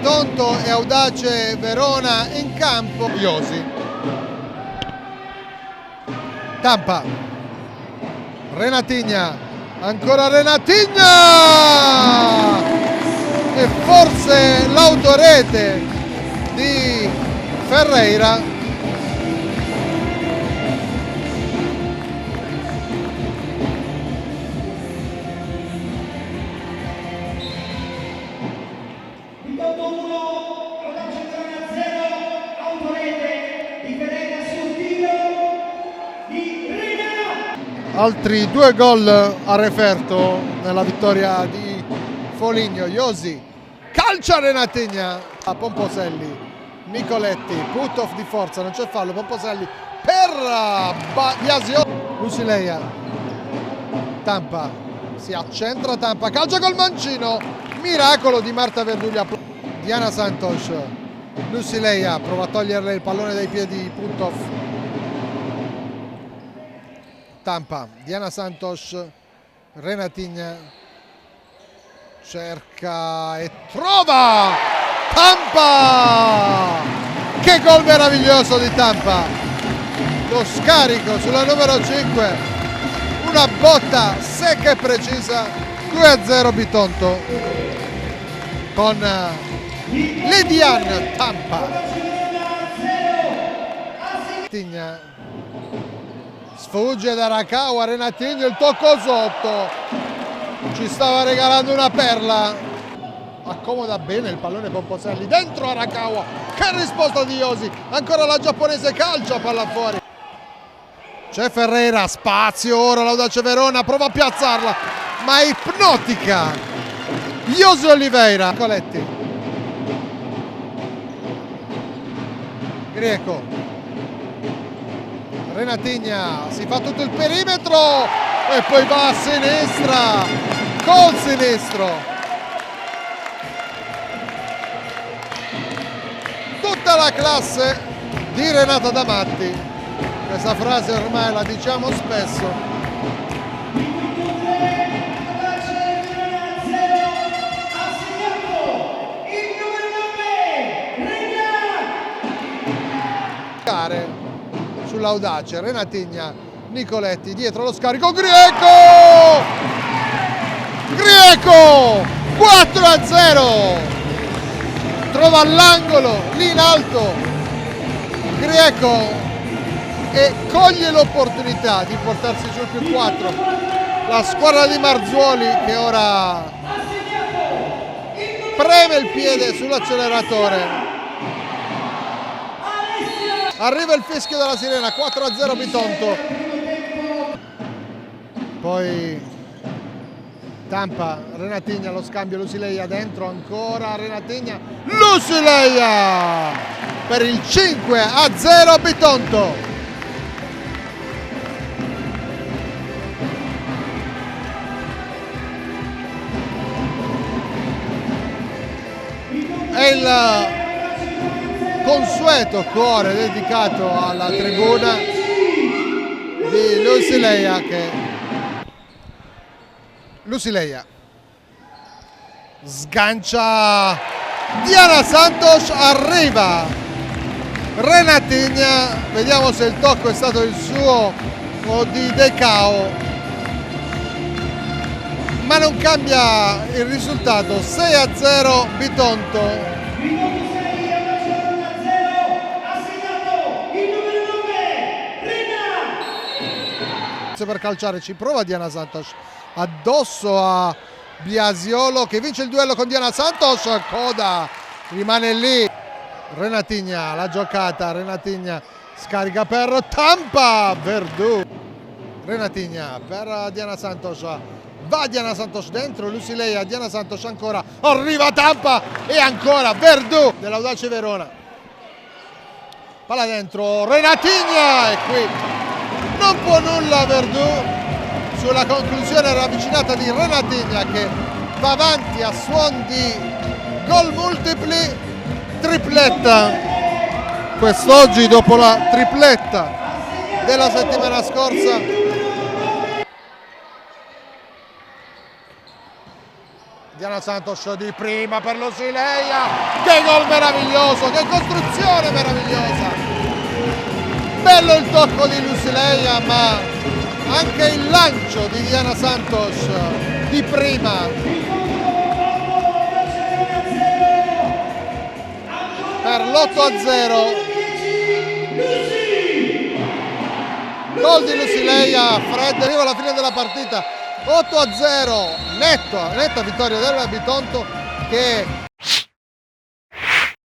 Bitonto e Audace Verona in campo. Iosi. Tampa. Renatigna. Ancora Renatigna! E forse l'autorete di Ferreira. Altri 2 gol a referto nella vittoria di Foligno. Iosi calcia Renatigna a Pomposelli. Nicoletti, put off di forza, non c'è fallo. Pomposelli per Biasiolo. Lusileia. Tampa si accentra, Tampa calcia col mancino, miracolo di Marta Verduglia. Diana Santos. Lusileia prova a toglierle il pallone dai piedi, put off. Tampa, Diana Santos, Renatigna cerca e trova! Tampa! Che gol meraviglioso di Tampa! Lo scarico sulla numero 5, una botta secca e precisa, 2-0 Bitonto con Lidian Tampa. Renatigna sfugge da Arakawa, Renatigna, il tocco sotto, ci stava regalando una perla, accomoda bene il pallone Pomposelli, dentro Arakawa, che risposta di Iosi, ancora la giapponese calcia, palla fuori. C'è Ferreira, spazio ora l'Audace Verona, prova a piazzarla, ma è ipnotica. Iosi Oliveira, Coletti. Greco. Renatigna si fa tutto il perimetro e poi va a sinistra col sinistro. Tutta la classe di Renata Damatti. Questa frase ormai la diciamo spesso. Sull'Audace, Renatigna, Nicoletti, dietro lo scarico, Greco! Greco! 4-0! Trova l'angolo, lì in alto, Greco, e coglie l'opportunità di portarsi sul più 4. La squadra di Marzuoli che ora preme il piede sull'acceleratore. Arriva il fischio della sirena, 4-0 Bitonto. Poi Tampa, Renatigna, lo scambio, Lusileia dentro, ancora Renatigna, Lusileia per il 5-0 Bitonto. È il consueto cuore dedicato alla tribuna di Lusileia, che Lusileia sgancia, Diana Santos, arriva Renatigna, vediamo se il tocco è stato il suo o di Decao, ma non cambia il risultato. 6-0 Bitonto. Per calciare ci prova Diana Santos addosso a Biasiolo, che vince il duello con Diana Santos, coda, rimane lì Renatigna, la giocata, Renatigna scarica per Tampa, Verdù, Renatigna per Diana Santos, va Diana Santos dentro, Lusileia, Diana Santos ancora, arriva Tampa e ancora Verdù dell'Audace Verona, palla dentro, Renatigna, e qui non può nulla Verdù sulla conclusione ravvicinata di Renatigna, che va avanti a suon di gol multipli, tripletta quest'oggi dopo la tripletta della settimana scorsa. Diana Santos di prima per Lucileia, che gol meraviglioso, che costruzione meravigliosa, bello il tocco di Lucileia, ma anche il lancio di Diana Santos di prima. Per l'8-0, gol di Lucileia, Fred arriva alla fine della partita, 8-0, netta vittoria del Bitonto, che